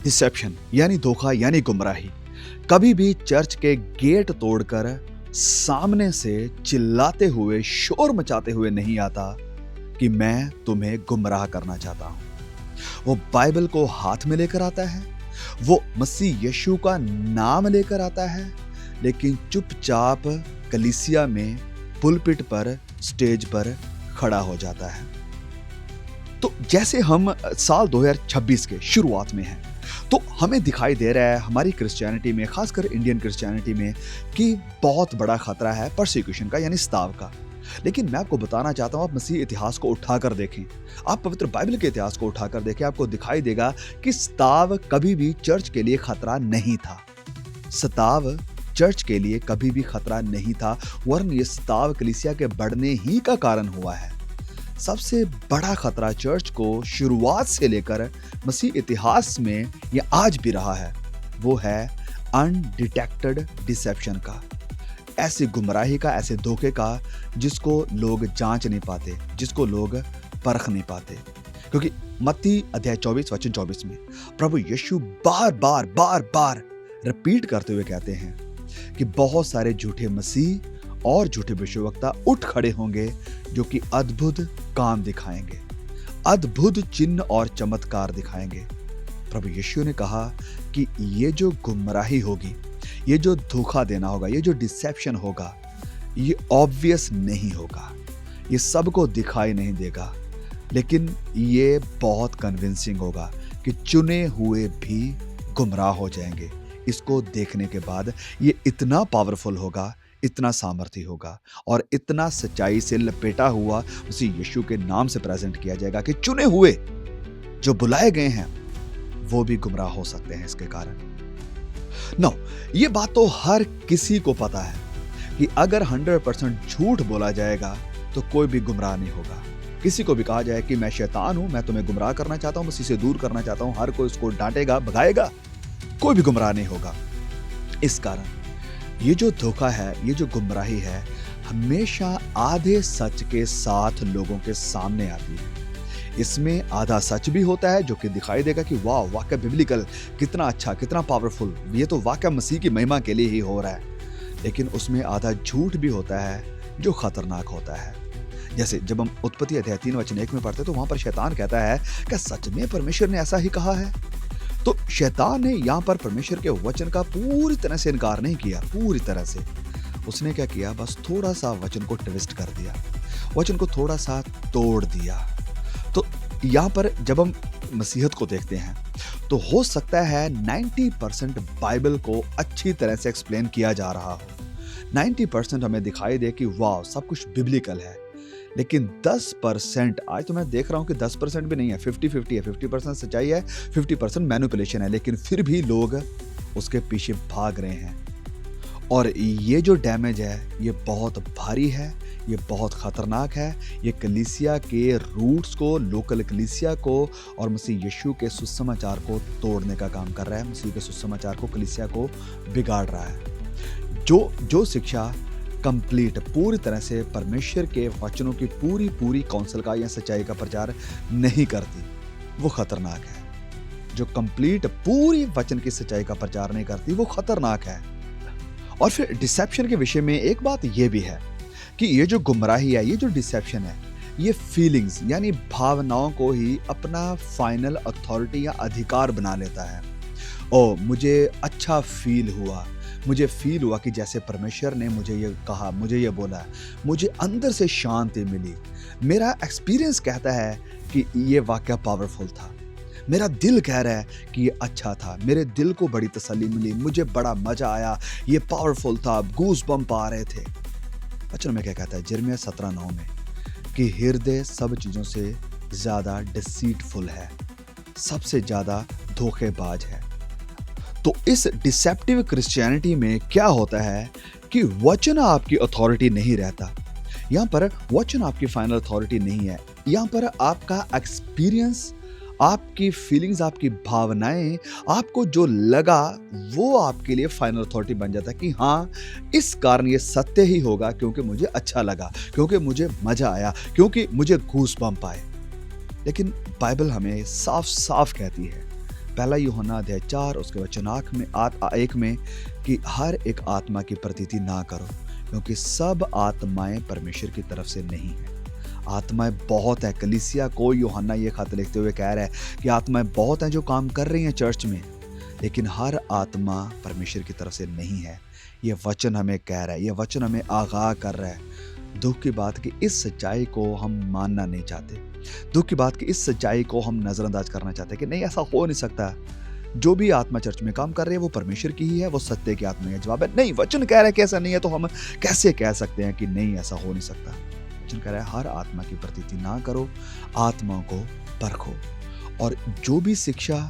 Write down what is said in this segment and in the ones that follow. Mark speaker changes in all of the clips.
Speaker 1: Dissipation यानी धोखा यानी गुमराही कभी भी चर्च के गेट तोड़कर सामने से चिल्लाते हुए शोर मचाते हुए नहीं आता कि मैं तुम्हें गुमराह करना चाहता हूं। वो बाइबल को हाथ में लेकर आता है, वो मसीह यीशु का नाम लेकर आता है, लेकिन चुपचाप कलीसिया में पुलपिट पर स्टेज पर खड़ा हो जाता है। तो जैसे हम साल 2026 के शुरुआत में हैं, तो हमें दिखाई दे रहा है हमारी क्रिश्चियनिटी में, खासकर इंडियन क्रिश्चियनिटी में, कि बहुत बड़ा खतरा है परसिक्यूशन का यानी स्ताव का। लेकिन मैं आपको बताना चाहता हूं, आप मसीह इतिहास को उठाकर देखें, आप पवित्र बाइबल के इतिहास को उठाकर देखें, आपको दिखाई देगा कि स्ताव कभी भी चर्च के लिए खतरा नहीं था। स्ताव चर्च के लिए कभी भी खतरा नहीं था, वरन ये स्ताव कलीसिया के बढ़ने ही का कारण हुआ है। सबसे बड़ा खतरा चर्च को शुरुआत से लेकर मसीह इतिहास में ये आज भी रहा है, वो है अनडिटेक्टेड डिसेप्शन का, ऐसी गुमराही का, ऐसे धोखे का जिसको लोग जांच नहीं पाते, जिसको लोग परख नहीं पाते। क्योंकि मत्ती अध्याय 24 वचन 24 में प्रभु यीशु बार बार रिपीट करते हुए कहते हैं कि बहुत सारे झूठे मसीह और झूठे भविष्यवक्ता उठ खड़े होंगे जो कि अद्भुत काम दिखाएंगे, अद्भुत चिन्ह और चमत्कार दिखाएंगे। प्रभु यीशु ने कहा कि ये जो गुमराही होगी, ये जो धोखा देना होगा, ये जो डिसेप्शन होगा, ये ऑब्वियस नहीं होगा, ये सबको दिखाई नहीं देगा, लेकिन ये बहुत कन्विंसिंग होगा कि चुने हुए भी गुमराह हो जाएंगे। इसको देखने के बाद ये इतना पावरफुल होगा, इतना सामर्थ्य होगा और इतना सच्चाई से लपेटा हुआ मसीह यीशु के नाम से प्रेजेंट किया जाएगा कि चुने हुए जो बुलाए गए हैं वो भी गुमराह हो सकते हैं इसके कारण। ये बात तो हर किसी को पता है कि अगर 100% झूठ बोला जाएगा तो कोई भी गुमराह नहीं होगा। किसी को भी कहा जाए कि मैं शैतान हूं, मैं तुम्हें गुमराह करना चाहता हूं, मसीह से दूर करना चाहता हूं, हर कोई उसको डांटेगा, भगाएगा, कोई भी गुमराह नहीं होगा। इस कारण ये जो धोखा है, ये जो गुमराही है, हमेशा आधे सच के साथ लोगों के सामने आती है। इसमें आधा सच भी होता है जो कि दिखाई देगा कि वाह, वाकई बिब्लिकल, कितना अच्छा, कितना पावरफुल, ये तो वाकई मसीह की महिमा के लिए ही हो रहा है। लेकिन उसमें आधा झूठ भी होता है जो खतरनाक होता है। जैसे जब हम उत्पत्ति अध्याय 3 वचन 1 में पढ़ते तो वहां पर शैतान कहता है, क्या सच में परमेश्वर ने ऐसा ही कहा है? तो शैतान ने यहाँ पर परमेश्वर के वचन का पूरी तरह से इनकार नहीं किया, पूरी तरह से। उसने क्या किया, बस थोड़ा सा वचन को ट्विस्ट कर दिया, वचन को थोड़ा सा तोड़ दिया। तो यहाँ पर जब हम मसीहत को देखते हैं तो हो सकता है 90% बाइबल को अच्छी तरह से एक्सप्लेन किया जा रहा हो, 90% हमें दिखाई दे कि वाह, सब कुछ बिब्लिकल है, लेकिन 10%, आज तो मैं देख रहा हूं कि 10% भी नहीं है, 50-50 है, 50% सच्चाई है, 50% मैनिपुलेशन है, लेकिन फिर भी लोग उसके पीछे भाग रहे हैं। और ये जो डैमेज है ये बहुत भारी है, ये बहुत खतरनाक है। ये कलीसिया के रूट्स को, लोकल कलीसिया को और मसीह यीशु के सुसमाचार को तोड़ने का काम कर रहा है, मसीह के सुसमाचार को, कलीसिया को बिगाड़ रहा है। जो शिक्षा कंप्लीट पूरी तरह से परमेश्वर के वचनों की पूरी काउंसिल का या सच्चाई का प्रचार नहीं करती, वो खतरनाक है। जो कंप्लीट पूरी वचन की सच्चाई का प्रचार नहीं करती, वो खतरनाक है। और फिर डिसेप्शन के विषय में एक बात ये भी है कि ये जो गुमराही है, ये जो डिसेप्शन है, ये फीलिंग्स यानी भावनाओं को ही अपना फाइनल अथॉरिटी या अधिकार बना लेता है। ओ, मुझे अच्छा फील हुआ, मुझे फील हुआ कि जैसे परमेश्वर ने मुझे ये कहा, मुझे ये बोला, मुझे अंदर से शांति मिली, मेरा एक्सपीरियंस कहता है कि ये वाकया पावरफुल था, मेरा दिल कह रहा है कि ये अच्छा था, मेरे दिल को बड़ी तसल्ली मिली, मुझे बड़ा मजा आया, ये पावरफुल था, गूस बम्प आ रहे थे। वचन में क्या कहता है यिर्मयाह 17:9 में कि हृदय सब चीजों से ज्यादा डिसीटफुल है, सबसे ज्यादा धोखेबाज है। तो इस डिसेप्टिव क्रिश्चियनिटी में क्या होता है कि वचन आपकी अथॉरिटी नहीं रहता, यहाँ पर वचन आपकी फाइनल अथॉरिटी नहीं है। यहाँ पर आपका एक्सपीरियंस, आपकी फीलिंग्स, आपकी भावनाएं, आपको जो लगा वो आपके लिए फाइनल अथॉरिटी बन जाता है कि हाँ, इस कारण ये सत्य ही होगा, क्योंकि मुझे अच्छा लगा, क्योंकि मुझे मजा आया, क्योंकि मुझे गूस बम्प आए। लेकिन बाइबल हमें साफ साफ कहती है, पहला यूहन्ना अध्याय 4 उसके वचन 1 में कि हर एक आत्मा की प्रतीति ना करो, क्योंकि सब आत्माएं परमेश्वर की तरफ से नहीं है। आत्माएं बहुत है। कलीसिया को यूहन्ना ये खत लिखते हुए कह रहा है कि आत्माएं बहुत हैं जो काम कर रही हैं चर्च में, लेकिन हर आत्मा परमेश्वर की तरफ से नहीं है। ये वचन हमें कह रहा है, ये वचन हमें आगाह कर रहा है। दुख की बात कि इस सच्चाई को हम मानना नहीं चाहते। दुख की बात कि इस सच्चाई को हम नजरअंदाज करना चाहते हैं कि नहीं, ऐसा हो नहीं सकता। जो भी आत्मा चर्च में काम कर रही है वो परमेश्वर की ही है, वो सत्य की आत्मा है। जवाब है नहीं, वचन कह रहा है कि ऐसा नहीं है, तो हम कैसे कह सकते हैं कि नहीं ऐसा हो नहीं सकता। वचन कह रहा है हर आत्मा की प्रतीति ना करो, आत्माओं को परखो। और जो भी शिक्षा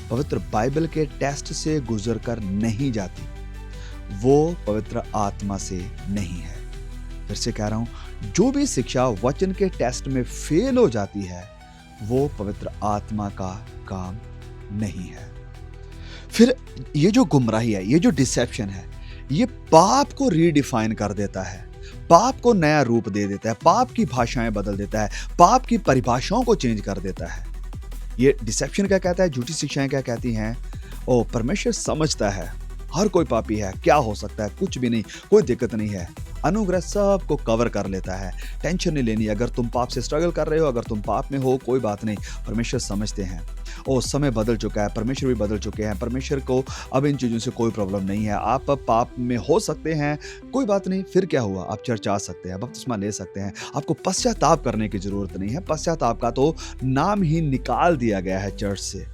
Speaker 1: पवित्र बाइबल के टेस्ट से गुजर कर नहीं जाती वो पवित्र आत्मा से नहीं है। फिर से कह रहा हूं, जो भी शिक्षा वचन के टेस्ट में फेल हो जाती है वो पवित्र आत्मा का काम नहीं है। फिर ये जो गुमराही है, ये जो डिसेप्शन है, ये पाप को रीडिफाइन कर देता है, पाप को नया रूप दे देता है, पाप की भाषाएं बदल देता है, पाप की परिभाषाओं को चेंज कर देता है। ये डिसेप्शन क्या कहता है, झूठी शिक्षाएं क्या कहती हैं? ओ, परमेश्वर समझता है हर कोई पापी है, क्या हो सकता है, कुछ भी नहीं, कोई दिक्कत नहीं है। अनुग्रह सबको कवर कर लेता है, टेंशन नहीं लेनी। अगर तुम पाप से स्ट्रगल कर रहे हो, अगर तुम पाप में हो, कोई बात नहीं, परमेश्वर समझते हैं। ओ, समय बदल चुका है, परमेश्वर भी बदल चुके हैं, परमेश्वर को अब इन चीज़ों से कोई प्रॉब्लम नहीं है। आप पाप में हो सकते हैं, कोई बात नहीं, फिर क्या हुआ, आप चर्च आ सकते हैं, बपतिस्मा ले सकते हैं, आपको पश्चाताप करने की जरूरत नहीं है। पश्चाताप का तो नाम ही निकाल दिया गया है चर्च से।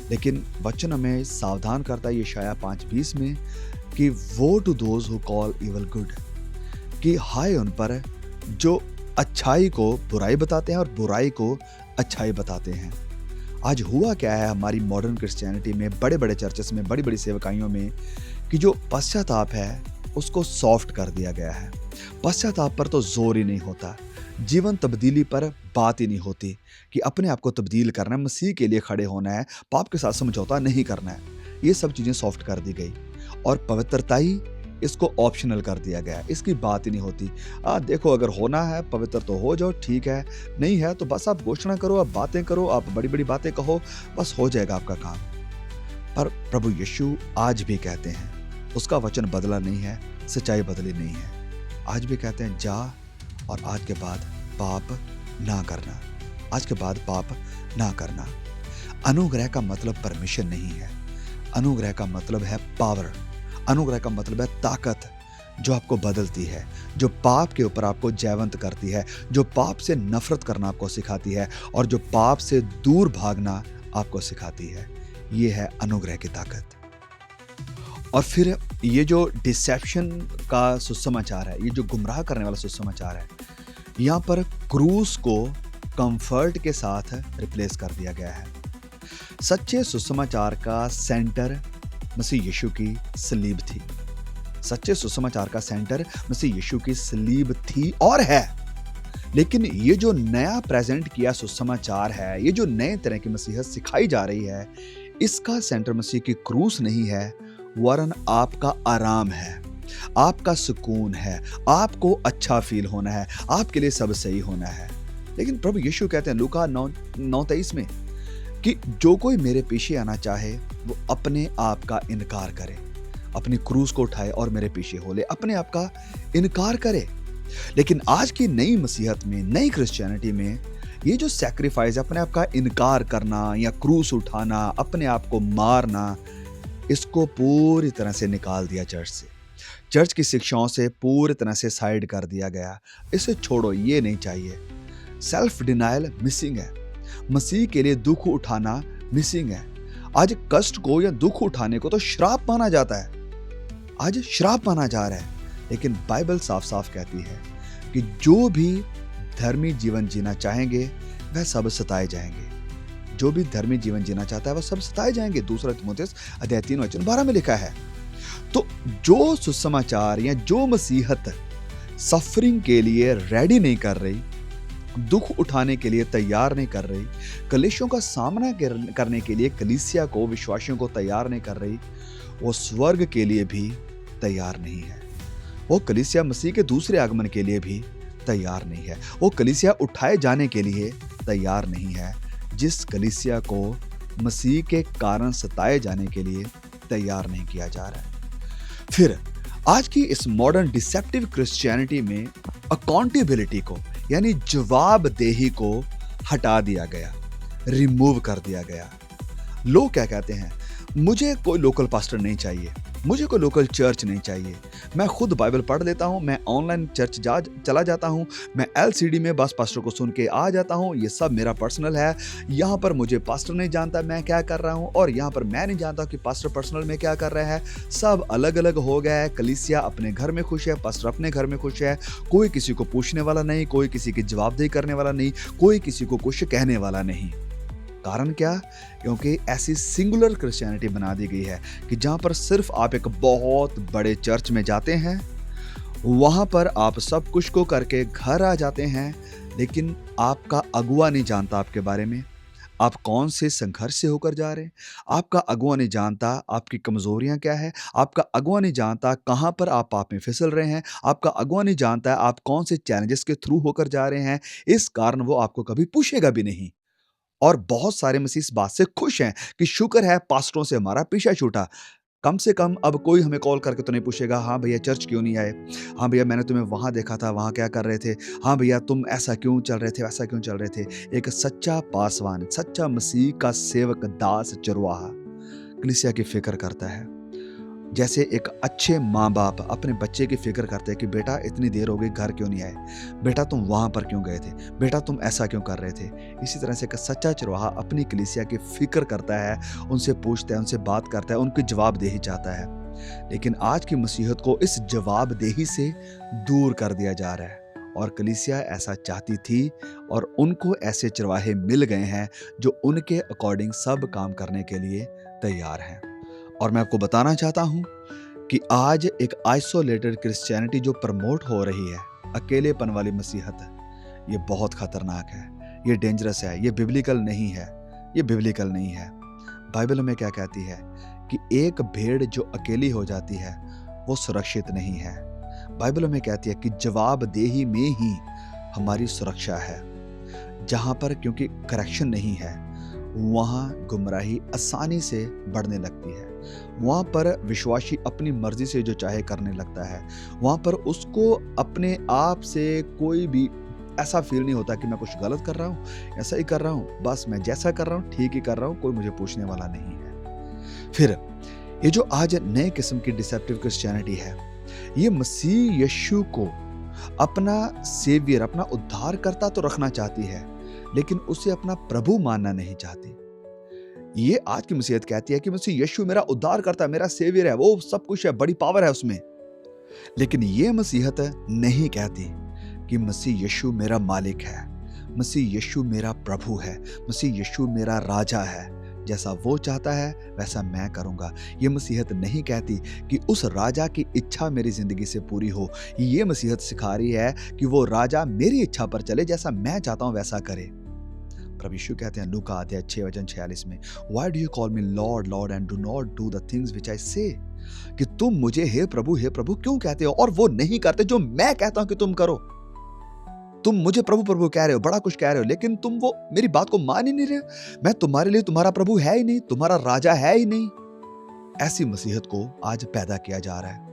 Speaker 1: लेकिन वचन हमें सावधान करता है यशायाह 5:20 में कि वो to those who call evil good, कि हाय उन पर जो अच्छाई को बुराई बताते हैं और बुराई को अच्छाई बताते हैं। आज हुआ क्या है हमारी मॉडर्न क्रिश्चियनिटी में, बड़े बड़े चर्चेस में, बड़ी बड़ी सेवकाइयों में, कि जो पश्चाताप है उसको सॉफ्ट कर दिया गया है। पश्चाताप पर तो जोर ही नहीं होता, जीवन तब्दीली पर बात ही नहीं होती कि अपने आप को तब्दील करना है, मसीह के लिए खड़े होना है, पाप के साथ समझौता नहीं करना है। ये सब चीज़ें सॉफ्ट कर दी गई और पवित्रता ही इसको ऑप्शनल कर दिया गया, इसकी बात ही नहीं होती। देखो, अगर होना है पवित्र तो हो जाओ, ठीक है, नहीं है तो बस आप घोषणा करो, आप बातें करो, आप बड़ी बड़ी बातें कहो, बस हो जाएगा आपका काम। पर प्रभु यीशु आज भी कहते हैं, उसका वचन बदला नहीं है, सच्चाई बदली नहीं है। आज भी कहते हैं जा और आज के बाद पाप ना करना, आज के बाद पाप ना करना। अनुग्रह का मतलब परमिशन नहीं है, अनुग्रह का मतलब है पावर, अनुग्रह का मतलब है ताकत जो आपको बदलती है, जो पाप के ऊपर आपको जयवंत करती है, जो पाप से नफरत करना आपको सिखाती है और जो पाप से दूर भागना आपको सिखाती है। ये है अनुग्रह की ताकत। और फिर ये जो डिसेप्शन का सुसमाचार है, ये जो गुमराह करने वाला सुसमाचार है, यहाँ पर क्रूस को कंफर्ट के साथ रिप्लेस कर दिया गया है। सच्चे सुसमाचार का सेंटर मसीह यीशु की सलीब थी। सच्चे सुसमाचार का सेंटर मसीह यीशु की सलीब थी और है। लेकिन ये जो नया प्रेजेंट किया सुसमाचार है, ये जो नए तरह की मसीहत सिखाई जा रही है, इसका सेंटर मसीह की क्रूस नहीं है, वरन आपका आराम है, आपका सुकून है, आपको अच्छा फील होना है, आपके लिए सब सही होना है। लेकिन प्रभु यीशु कहते हैं लूका 9:23 में कि जो कोई मेरे पीछे आना चाहे वो अपने आप का इनकार करे, अपनी क्रूस को उठाए और मेरे पीछे हो ले, अपने आप का इनकार करे। लेकिन आज की नई मसीहत में, नई क्रिश्चियनिटी में, ये जो सैक्रिफाइस, अपने आप का इनकार करना या क्रूस उठाना, अपने आप को मारना, इसको पूरी तरह से निकाल दिया चर्च से, चर्च की शिक्षाओं से पूरी तरह से साइड कर दिया गया। इसे छोड़ो, ये नहीं चाहिए। सेल्फ डिनायल मिसिंग है, मसीह के लिए दुख उठाना मिसिंग है। आज कष्ट को या दुख उठाने को तो श्राप माना जाता है, आज श्राप माना जा रहा है। लेकिन बाइबल साफ साफ कहती है कि जो भी धर्मी जीवन जीना चाहेंगे वह सब सताए जाएंगे। जो भी धर्मी जीवन जीना चाहता है वह सब सताए जाएंगे। 2 तीमुथियुस अध्याय 3:12 में लिखा है। तो जो सुसमाचार या जो मसीहत सफरिंग के लिए रेडी नहीं कर रही, दुख उठाने के लिए तैयार नहीं कर रही, कलेशों का सामना करने के लिए कलीसिया को, विश्वासियों को तैयार नहीं कर रही, वो स्वर्ग के लिए भी तैयार नहीं है। वो कलीसिया मसीह के दूसरे आगमन के लिए भी तैयार नहीं है। वो कलीसिया उठाए जाने के लिए तैयार नहीं है, जिस कलीसिया को मसीह के कारण सताए जाने के लिए तैयार नहीं किया जा रहा है। फिर आज की इस मॉडर्न डिसेप्टिव क्रिश्चियनिटी में अकाउंटेबिलिटी को यानी जवाबदेही को हटा दिया गया, रिमूव कर दिया गया। लोग क्या कहते हैं, मुझे कोई लोकल पास्टर नहीं चाहिए, मुझे कोई लोकल चर्च नहीं चाहिए, मैं खुद बाइबल पढ़ लेता हूँ, मैं ऑनलाइन चर्च चला जाता हूँ, मैं एलसीडी में बस पास्टर को सुन के आ जाता हूँ, ये सब मेरा पर्सनल है, यहाँ पर मुझे पास्टर नहीं जानता मैं क्या कर रहा हूँ और यहाँ पर मैं नहीं जानता कि पास्टर पर्सनल में क्या कर रहा है। सब अलग अलग हो गया है, कलीसिया अपने घर में खुश है, पास्टर अपने घर में खुश है, कोई किसी को पूछने वाला नहीं, कोई किसी की जवाबदेही करने वाला नहीं, कोई किसी को कुछ कहने वाला नहीं। कारण क्या? क्योंकि ऐसी सिंगुलर क्रिश्चियनिटी बना दी गई है कि जहां पर सिर्फ आप एक बहुत बड़े चर्च में जाते हैं, वहां पर आप सब कुछ को करके घर आ जाते हैं, लेकिन आपका अगुआ नहीं जानता आपके बारे में, आप कौन से संघर्ष से होकर जा रहे हैं, आपका अगुआ नहीं जानता आपकी कमजोरियां क्या है, आपका अगुआ नहीं जानता कहां पर आप पाप में फिसल रहे हैं, आपका अगुआ नहीं जानता आप कौन से चैलेंजेस के थ्रू होकर जा रहे हैं। इस कारण वो आपको कभी पूछेगा भी नहीं। और बहुत सारे मसीह इस बात से खुश हैं कि शुक्र है पास्टरों से हमारा पीछा छूटा। कम से कम अब कोई हमें कॉल करके तो नहीं पूछेगा, हाँ भैया चर्च क्यों नहीं आए? हाँ भैया मैंने तुम्हें वहाँ देखा था, वहाँ क्या कर रहे थे? हाँ भैया तुम ऐसा क्यों चल रहे थे, वैसा क्यों चल रहे थे? एक सच्चा पासवान, सच्चा मसीह का सेवक, दास, चरवाहा कलीसिया की फिक्र करता है। जैसे एक अच्छे माँ बाप अपने बच्चे की फिक्र करते हैं कि बेटा इतनी देर हो गई घर क्यों नहीं आए, बेटा तुम वहाँ पर क्यों गए थे, बेटा तुम ऐसा क्यों कर रहे थे। इसी तरह से एक सच्चा चरवाहा अपनी कलीसिया की फिक्र करता है, उनसे पूछता है, उनसे बात करता है, उनकी जवाबदेही चाहता है। लेकिन आज की मसीहत को इस जवाबदेही से दूर कर दिया जा रहा है और कलीसिया ऐसा चाहती थी और उनको ऐसे चरवाहे मिल गए हैं जो उनके अकॉर्डिंग सब काम करने के लिए तैयार हैं। और मैं आपको बताना चाहता हूं कि आज एक आइसोलेटेड क्रिश्चियनिटी जो प्रमोट हो रही है, अकेलेपन वाली मसीहत है, ये बहुत खतरनाक है, ये डेंजरस है, ये बिब्लिकल नहीं है, ये बिब्लिकल नहीं है। बाइबल में क्या कहती है कि एक भेड़ जो अकेली हो जाती है वो सुरक्षित नहीं है। बाइबल में कहती है कि जवाबदेही में ही हमारी सुरक्षा है। जहां पर क्योंकि करेक्शन नहीं है, वहां गुमराही आसानी से बढ़ने लगती है। वहां पर विश्वासी अपनी मर्जी से जो चाहे करने लगता है। वहां पर उसको अपने आप से कोई भी ऐसा फील नहीं होता कि मैं कुछ गलत कर रहा हूँ, ऐसा ही कर रहा हूँ, बस मैं जैसा कर रहा हूँ ठीक ही कर रहा हूँ, कोई मुझे पूछने वाला नहीं है। फिर ये जो आज नए किस्म की डिसेप्टिव क्रिश्चियनिटी है, ये मसीह यीशु को अपना सेवियर, अपना उद्धारकर्ता तो रखना चाहती है, लेकिन उसे अपना प्रभु मानना नहीं चाहती। ये आज की मसीहत कहती है कि मसीह यीशु मेरा उद्धार करता है, मेरा सेवियर है, वो सब कुछ है, बड़ी पावर है उसमें। लेकिन ये मसीहत नहीं कहती कि मसीह यीशु मेरा मालिक है, मसीह यीशु मेरा प्रभु है, मसीह यीशु मेरा राजा है, जैसा वो चाहता है वैसा मैं करूंगा। ये मसीहत नहीं कहती कि उस राजा की इच्छा मेरी जिंदगी से पूरी हो। ये मसीहत सिखा रही है कि वो राजा मेरी इच्छा पर चले, जैसा मैं चाहता हूं वैसा करे। प्रभु यीशु कहते हैं लूका अध्याय 6:46 में, Why do you call me Lord, Lord and do not do the things which I say? कि तुम मुझे हे प्रभु क्यों कहते हो और वो नहीं करते जो मैं कहता हूं कि तुम करो। तुम मुझे प्रभु प्रभु कह रहे हो, बड़ा कुछ कह रहे हो, लेकिन तुम वो मेरी बात को मान ही नहीं रहे हो। मैं तुम्हारे लिए तुम्हारा प्रभु है ही नहीं, तुम्हारा राजा है ही नहीं। ऐसी मसीहत को आज पैदा किया जा रहा है।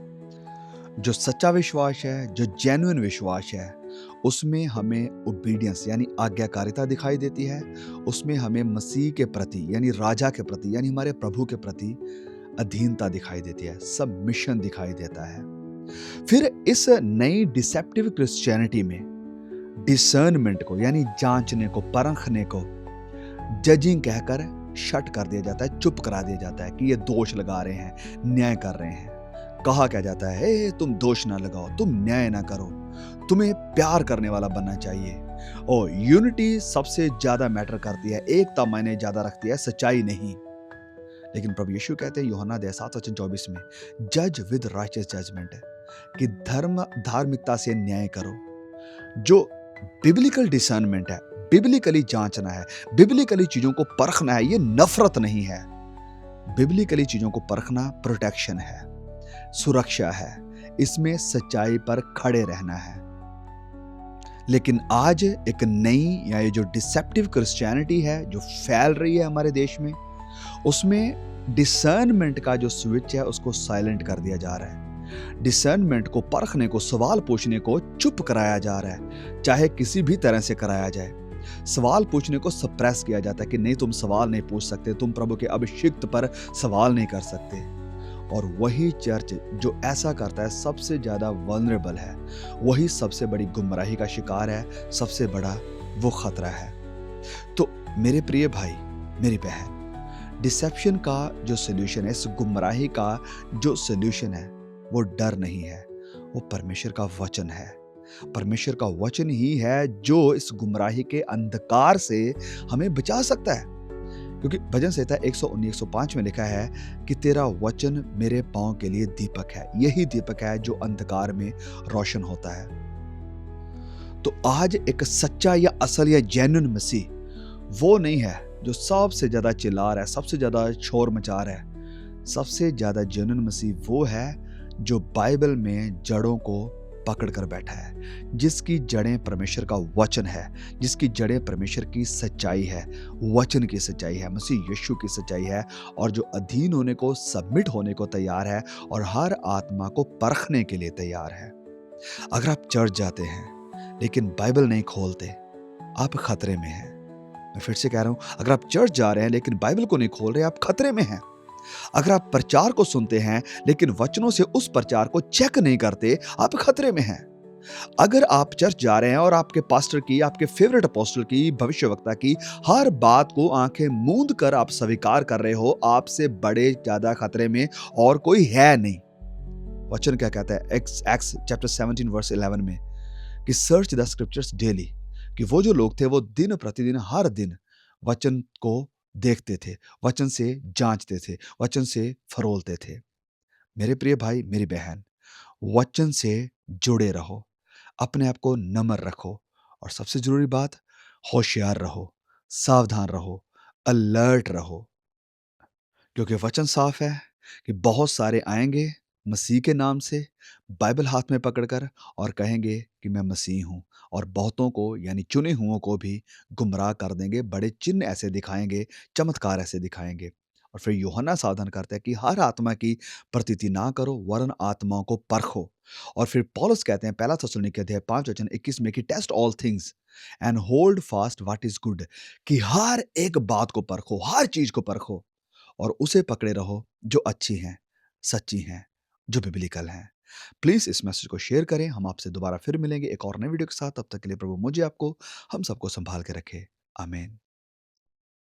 Speaker 1: जो सच्चा विश्वास है, जो जेन्युइन विश्वास है, उसमें हमें ओबीडियंस यानी आज्ञाकारिता दिखाई देती है। उसमें हमें मसीह के प्रति यानी राजा के प्रति यानी हमारे प्रभु के प्रति अधीनता दिखाई देती है, सबमिशन दिखाई देता है। फिर इस नई डिसेप्टिव क्रिश्चियनिटी में डिसर्नमेंट को यानी जांचने को, परखने को जजिंग कहकर शट कर दिया जाता है, चुप करा दिया जाता है कि ये दोष लगा रहे हैं, न्याय कर रहे हैं। कहा क्या जाता है, तुम दोष ना लगाओ, तुम न्याय ना करो, तुम्हें प्यार करने वाला बनना चाहिए। और यूनिटी सबसे ज्यादा मैटर करती है, एकता मायने ज्यादा रखती है, सच्चाई नहीं। लेकिन प्रभु यीशु कहते हैं यूहन्ना 7:24 में, जज विद राइचियस जजमेंट, कि धार्मिकता से न्याय करो। जो बिब्लिकल डिसर्नमेंट है, बिब्लिकली जांचना है, बिब्लिकली चीजों को परखना है, ये नफरत नहीं है। बिब्लिकली चीजों को परखना प्रोटेक्शन है, सुरक्षा है, इसमें सच्चाई पर खड़े रहना है। लेकिन आज एक नई या ये जो डिसेप्टिव क्रिश्चियनिटी है जो फैल रही है हमारे देश में, उसमें डिसर्नमेंट का जो स्विच है उसको साइलेंट कर दिया जा रहा है। डिसर्नमेंट को परखने को, सवाल पूछने को चुप कराया जा रहा है, चाहे किसी भी तरह से कराया जाए। सवाल पूछने को सप्रेस किया जाता है कि नहीं, तुम सवाल नहीं पूछ सकते, तुम प्रभु के अभिषिक्त पर सवाल नहीं कर सकते। और वही चर्च जो ऐसा करता है सबसे ज्यादा वल्नरेबल है, वही सबसे बड़ी गुमराही का शिकार है, सबसे बड़ा वो खतरा है। तो मेरे प्रिय भाई, मेरी बहन, डिसेप्शन का जो सोल्यूशन है, इस गुमराही का जो सोल्यूशन है, वो डर नहीं है, वो परमेश्वर का वचन है। परमेश्वर का वचन ही है जो इस गुमराही के अंधकार से हमें बचा सकता है। क्योंकि भजन संहिता 119 105 में लिखा है कि तेरा वचन मेरे पांव के लिए दीपक है। यही दीपक है जो अंधकार में रोशन होता है। तो आज एक सच्चा या असल या जेन्युइन मसीह वो नहीं है जो सबसे ज्यादा चिल्ला रहा है, सबसे ज्यादा शोर मचा रहा है। सबसे ज्यादा जेन्युइन मसीह वो है जो बाइबल में जड़ों को पकड़ कर बैठा है, जिसकी जड़ें परमेश्वर का वचन है, जिसकी जड़ें परमेश्वर की सच्चाई है, वचन की सच्चाई है, मसीह यीशु की सच्चाई है, और जो अधीन होने को, सबमिट होने को तैयार है और हर आत्मा को परखने के लिए तैयार है। अगर आप चर्च जाते हैं लेकिन बाइबल नहीं खोलते, आप खतरे में हैं। मैं फिर से कह रहा हूं, अगर आप चर्च जा रहे हैं लेकिन बाइबल को नहीं खोल रहे, आप खतरे में हैं। अगर आप प्रचार को सुनते हैं लेकिन वचनों से उस प्रचार को चेक नहीं करते, आप खतरे में हैं। अगर आप चर्च जा रहे हैं और आपके पास्टर की, आपके फेवरेट अपोस्टल की, भविष्यवक्ता की हर बात को आंखें मूंद कर आप स्वीकार कर रहे हो, आपसे बड़े ज्यादा खतरे में और कोई है नहीं। वचन क्या कहता है एक्स चैप्टर 17 वर्स 11 में कि सर्च द स्क्रिप्चर्स डेली, कि वो जो लोग थे वो दिन प्रतिदिन हर दिन वचन को देखते थे, वचन से जांचते थे, वचन से फरोलते थे। मेरे प्रिय भाई, मेरी बहन, वचन से जुड़े रहो, अपने आप को नम्र रखो, और सबसे जरूरी बात, होशियार रहो, सावधान रहो, अलर्ट रहो। क्योंकि वचन साफ है कि बहुत सारे आएंगे मसीह के नाम से, बाइबल हाथ में पकड़कर, और कहेंगे कि मैं मसीह हूं, और बहुतों को यानी चुने हुओं को भी गुमराह कर देंगे। बड़े चिन्ह ऐसे दिखाएंगे, चमत्कार ऐसे दिखाएंगे। और फिर यूहन्ना सावधान करता है कि हर आत्मा की प्रतीति ना करो, वरन आत्माओं को परखो। और फिर पौलुस कहते हैं पहला थिस्सलुनीके अध्याय 5 वचन 21 में कि test all things and hold fast what is good, कि हर एक बात को परखो, हर चीज को परखो, और उसे पकड़े रहो जो अच्छी हैं, सच्ची हैं, जो बिब्लिकल हैं। प्लीज इस मैसेज को शेयर करें। हम आपसे दोबारा फिर मिलेंगे एक और नए वीडियो के साथ। तब तक के लिए प्रभु मुझे, आपको, हम सबको संभाल के रखे। आमीन।